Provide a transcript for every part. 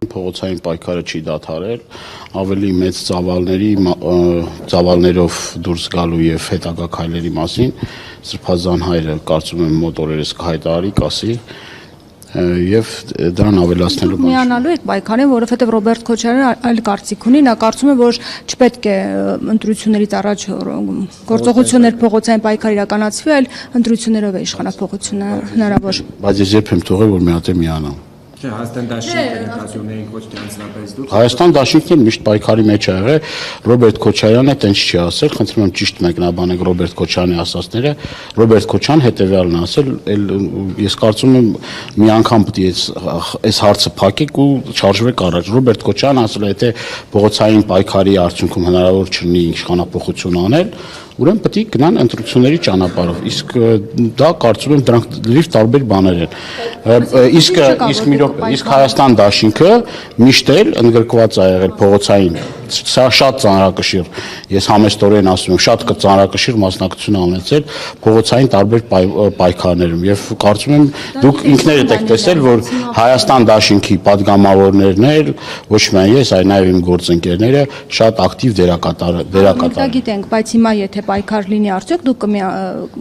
Փողոցային պայքարը չի դադարել, ավելի մեծ ծավալներով դուրս գալու եւ հետագա քայլերի մասին Սրբազան հայրը կարծում եմ մոտ օրերս կհայտարարի, կասի եւ դրան ավելացնելու բան։ Միանալու եք պայքարին, որովհետեւ Ռոբերտ Քոչարյանը այլ կարծիք ունի, նա կարծում է, որ չպետք է ընտրություններից առաջ գործողություններ փողոցային պայքար իրականացվի, այլ ընտրություններով է իշխանապողությունը հնարավոր։ Բայց ես երբ եմ թողել, որ մի հատ է միանամ։ Հայաստան դաշինքը նկատի ունեինք ոչ թե անձնապես դուք։ Հայաստան դաշինքն միշտ պայքարի մեջ ա եղել, Ռոբերտ Քոչարյանը տենց չի ասել, խնդրում եմ ճիշտ մեկնաբանեք Ռոբերտ Քոչարյանի ասածները, Ռոբերտ Քոչարյանը հետեւյալն է ասել, ես կարծում եմ մի անգամ պետք է այս հարցը փակեք ու շարժվեք առաջ։ Ռոբերտ Քոչարյանը ասել է, եթե փողոցային պայքարի արդյունքում հնարավոր չլինի իշխանապողություն անել, ուրեմն պետք է գնան ընտրությունների ճանապարհով, իսկ դա կարծում եմ դրանք լրիվ տարբեր բաներ են։ Իսկ Հայաստան դաշինքը միշտ էլ ընդգրկված է եղել փողոցային, սա շատ ծանրակշիռ, ես համեստորեն ասում եմ, շատ ծանրակշիռ մասնակցություն ունեցել փողոցային տարբեր պայքարներում եւ կարծում եմ դուք ինքներդ եք տեսել, որ Հայաստան դաշինքի падգամավորներն էլ ոչ միայն ես, այլ նաեւ իմ գործընկերները շատ ակտիվ դերակատար։ Դա գիտենք, բայց հիմա եթե պայքար լինի արդյոք դուք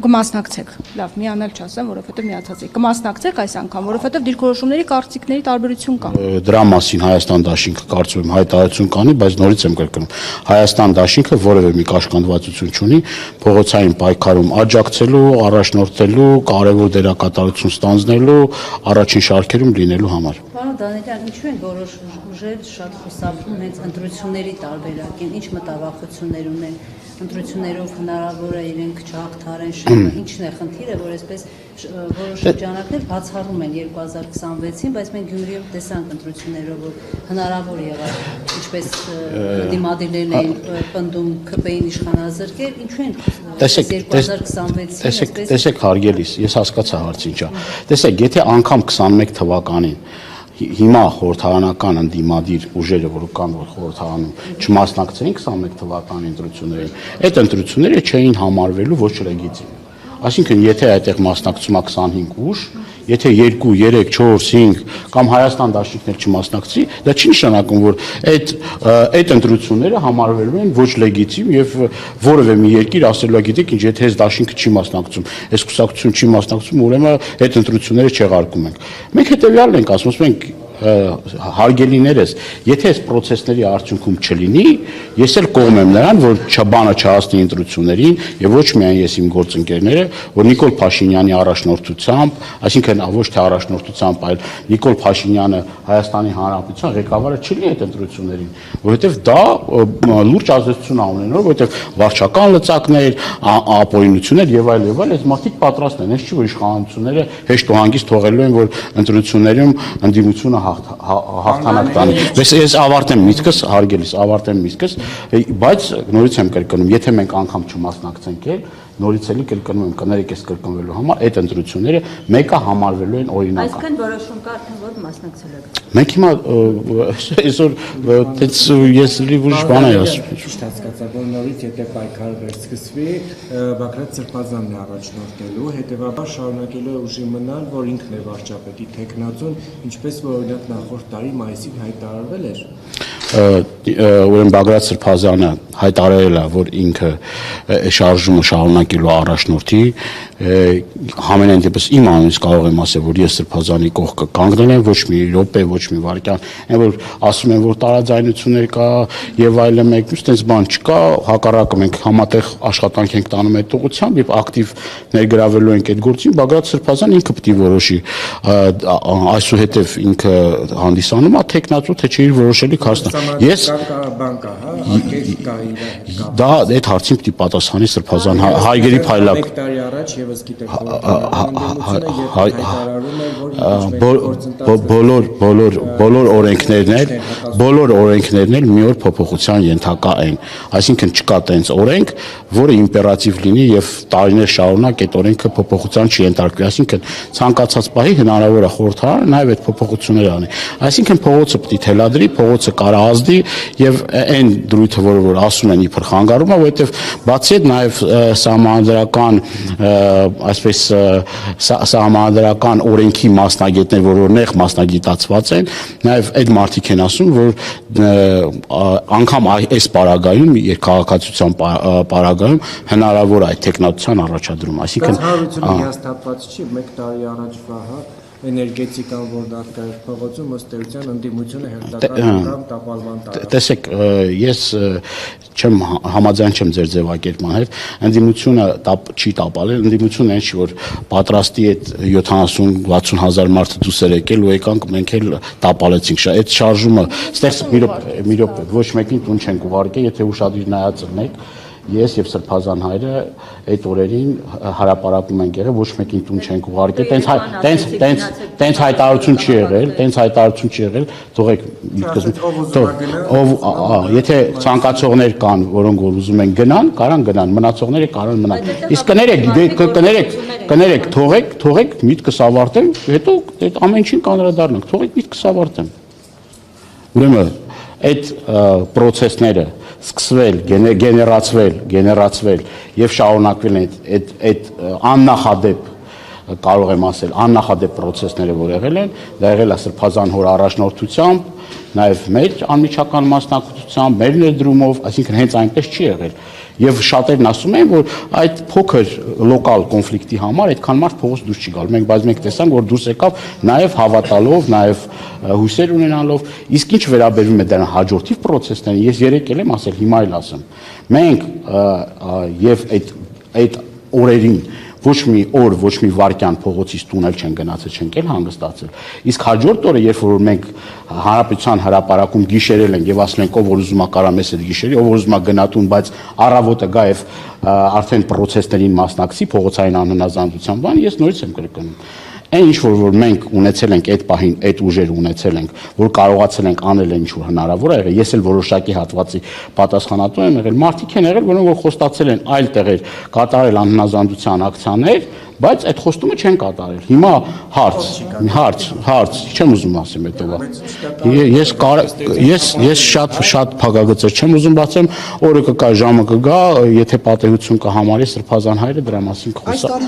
կմասնակցեք։ Լավ, միանալ չասեմ, որովհետեւ միացած եք։ Կմասնակցեք այս անգամ, որովհետեւ դիրքորոշումների կարծիքների տարբերություն կա։ Դրա մասին Հայաստան դաշինքը կարծում եմ հայտարարություն կանի, բայց նորից եմ կրկնում, Հայաստան դաշինքը որևէ մի կաշկանդվածություն չունի փողոցային պայքարում աջակցելու, առաջնորդելու, կարևոր դերակատարություն ստանձնելու, առաջին շարքերում լինելու համար։ Պարոն Դանիելյան, ինչու են որոշ ուժեր շատ խուսափում հենց ընտրությունների տարբերակին, ինչ մտավախություններ ունեն, ընտրություններով հնարավոր է իրենք չհաղթարեն շրջանը, ինչն է խնդիրը, որ այսպես որոշ շրջանակներ բացառում են 2026-ին, բայց մենք Գյումրիում տեսանք ընտրություններով, որ հնարավոր եղավ, ինչպես դիմադիրներն էին պնդում ԿՊ-ին իշխանազրկել, ինչու են 2026-ին Տեսեք հարգելիս, ես հասկացա հարցը ինչա։ Տեսեք, եթե անգամ 21 թվականին հիմա խորհրդարանական ընդդիմադիր ուժերը, որ կան որ խորհրդարանում չմասնակցեին 21 թվականի ընտրություններին, այդ ընտրությունները չէին համարվելու ոչ լեգիտիմ։ Այսինքն, եթե այդտեղ մասնակցում է 25 ուժ, եթե 2, 3, 4, 5 կամ Հայաստան դաշինքն էլ չմասնակցի, դա չի նշանակում, որ այդ ընտրությունները համարվելու են ոչ լեգիտիմ եւ որևէ մի երկիր ասելու է, գիտեք ինչ, եթե այս դաշինքը չի մասնակցում, այս կուսակցությունը չի մասնակցում, ուրեմն այդ ընտրությունները չեղարկում ենք։ Մենք հետեւյալն ենք ասում ենք հարգելիներս, եթե այս process-ների արդյունքում չլինի, ես էլ կողմ եմ նրան, որ բանը չհասնի ընտրություններին եւ ոչ միայն ես իմ գործընկերները, որ Նիկոլ Փաշինյանի առաջնորդությամբ, այսինքն ոչ թե առաջնորդությամբ, այլ Նիկոլ Փաշինյանը Հայաստանի Հանրապետության ղեկավարը չլինի այդ ընտրություններին, որովհետեւ դա լուրջ ազդեցություն ունենալու, որովհետեւ վարչական լծակներ, ապօրինություններ եւ այլ, այս մարդիկ պատրաստ են, այս չի որ իշխանությունները հեշտ ու հանգիստ թողելու են, որ ընտրություններում ընդդիմությունը հաղթանակ տանի։ Ես ավարտեմ միտքս, հարգելիս, բայց նորից եմ կրկնում, եթե մենք անգամ չմասնակցենք էլ, նորից էլի կրկնում եմ, կներեք ես կրկնվելու համար, այդ ընտրությունները մեկը համարվելու են օրինական։ Այսքան որոշում կա արդեն որ մասնակցել եք։ Մենք հիմա այսօր ես լրիվ ուրիշ բան եմ ասում։ Ճիշտ հասկացա, որ նորից եթե պայքարը վերսկսվի, Բագրատ Սրբազանն է առաջնորդելու, հետևաբար շարունակելու է ուժի մնալ, որ ինքն է վարչապետի տեխնացուն, ինչպես որ օրինակ նախորդ տարի մայիսին հայտարարվել էր։ Ուրեմն Բագրատ Սրբազյանը հայտարարել է, որ ինքը շարժումը շարունակելու առաջնորդի, համենայն դեպս իմ անունից կարող եմ ասել, որ ես Սրբազյանի կողքը կանգնել եմ, ոչ մի րոպե, ոչ մի վայրկյան, այն որ ասում են, որ տարաձայնություններ կա եւ այլն, այդպես բան չկա, հակառակը մենք համատեղ աշխատանք ենք տանում այդ ուղղությամբ եւ ակտիվ ներգրավելու ենք այդ գործին, Բագրատ Սրբազյանը ինքը պետք է որոշի, այսուհետև ինքը հանդիսանում է տեխնացու, թե չէ իր որոշելի քարսնա։ Ես դա այդ հարցին պետք է պատասխանի Սրբազան հայգերի փայլակ։ Մեկ տարի առաջ եւս գիտեք բոլոր օրենքներն էլ մի օր փոփոխության ենթակա են։ Այսինքն չկա տենց օրենք, որը իմպերատիվ լինի եւ տարիներ շարունակ այդ օրենքը փոփոխության չի ենթարկվի։ Այսինքն ցանկացած պահի հնարավոր է խորհրդարանը նաեւ այդ փոփոխությունները անի։ Այսինքն փողոցը պետք է թելադրի, փողոցը կարա ազդի եւ այն դրույթը, որ ասում են իբր խանգարում է, որովհետեւ բացի այդ նաեւ սահմանադրական այսպես սահմանադրական օրենքի մասնագետներ, որ նեղ մասնագիտացված են, նաեւ այդ մարդիկ են ասում, որ անգամ այս պարագայում քաղաքացիության պարագայում հնարավոր է այդ տեխնատության առաջադրում, այսինքն հարությունը հաստատված չի 1 տարի առաջվա էներգետիկան, որ դատկայով փողոցում ըստ էության ընդդիմությունը հերթական կամ տապալման տարավ։ Տեսեք, ես չեմ համաձայն չեմ ձեր ձևակերպման հետ, ընդդիմությունը չի տապալել, ընդդիմությունը այն չի, որ պատրաստի այդ 70-60 հազար մարդը դուրս էր եկել ու եկանք մենք էլ տապալեցինք, այդ շարժումը, ստեղ մի րոպե, ոչ մեկին տուն չենք ուղարկել, եթե ուշադիր նայած եք, ես եւ Սրբազան հայրը այդ օրերին հարապարակում ենք եղել, ոչ մեկին տուն չենք ուղարկել, տենց հայտարարություն չի եղել, թողեք եթե ցանկացողներ կան, որոնք որ ուզում են գնան, կարան գնան, մնացողները կարան մնան։ Իսկ կներեք, թողեք միտքս ավարտեմ, հետո այդ ամեն ինչին կանրադառնանք, թողեք միտքս ավարտեմ։ Ուրեմն այդ process-ները սկսվել, գեներացվել եւ շարունակվել այդ աննախադեպ կարող եմ ասել աննախադեպ process-ները, որ եղել են, դա եղել է Սրբազան հոր առաջնորդությամբ, նաեւ մեր անմիջական մասնակցությամբ, մեր ներդրումով, այսինքն հենց այնպես չի եղել։ Եվ շատերն ասում են, որ այդ փոքր լոկալ կոնֆլիկտի համար այդքան մարդ փողոց դուրս չի գալ։ Մենք տեսանք, որ դուրս եկավ նաև հավատալով, նաև հույսեր ունենալով, իսկ ինչ վերաբերում է դրան հաջորդիվ process-ներին, ես երեք եմ ասել, հիմա էլ ասեմ։ Մենք եւ այդ օրերին ոչ մի օր, ոչ մի վայրկյան փողոցից տունել չեն գնացել, չենք էլ հանգստացել։ Իսկ հաջորդ օրը, երբ որ մենք հանրապետության հրապարակում գիշերել ենք եւ ասել ենք, ով որ ուզում է կարա մեզ այդ գիշերի, ով որ ուզում է գնա տուն, բայց առավոտը գա եւ արդեն process-ներին մասնակցի, փողոցային անհնազանդության բան, ես նորից եմ կրկնում։ Այն ինչ որ մենք ունեցել ենք այդ պահին, այդ ուժերը ունեցել ենք, որ կարողացել ենք անել ինչ որ հնարավոր է եղել, ես էլ որոշակի հատվածի պատասխանատու եմ եղել, մարդիկ են եղել, որոնք որ խոստացել են այլ տեղեր կատարել անհնազանդության ակցիաներ, բայց այդ խոստումը չեն կատարել։ Հիմա հարց, չեմ ուզում ասեմ հետո։ Ես շատ փակագծեր չեմ ուզում բացեմ, օրը կգա, ժամը կգա, եթե պատահություն կհամարի Սրբազան հայրը դրա մասին կխոսա։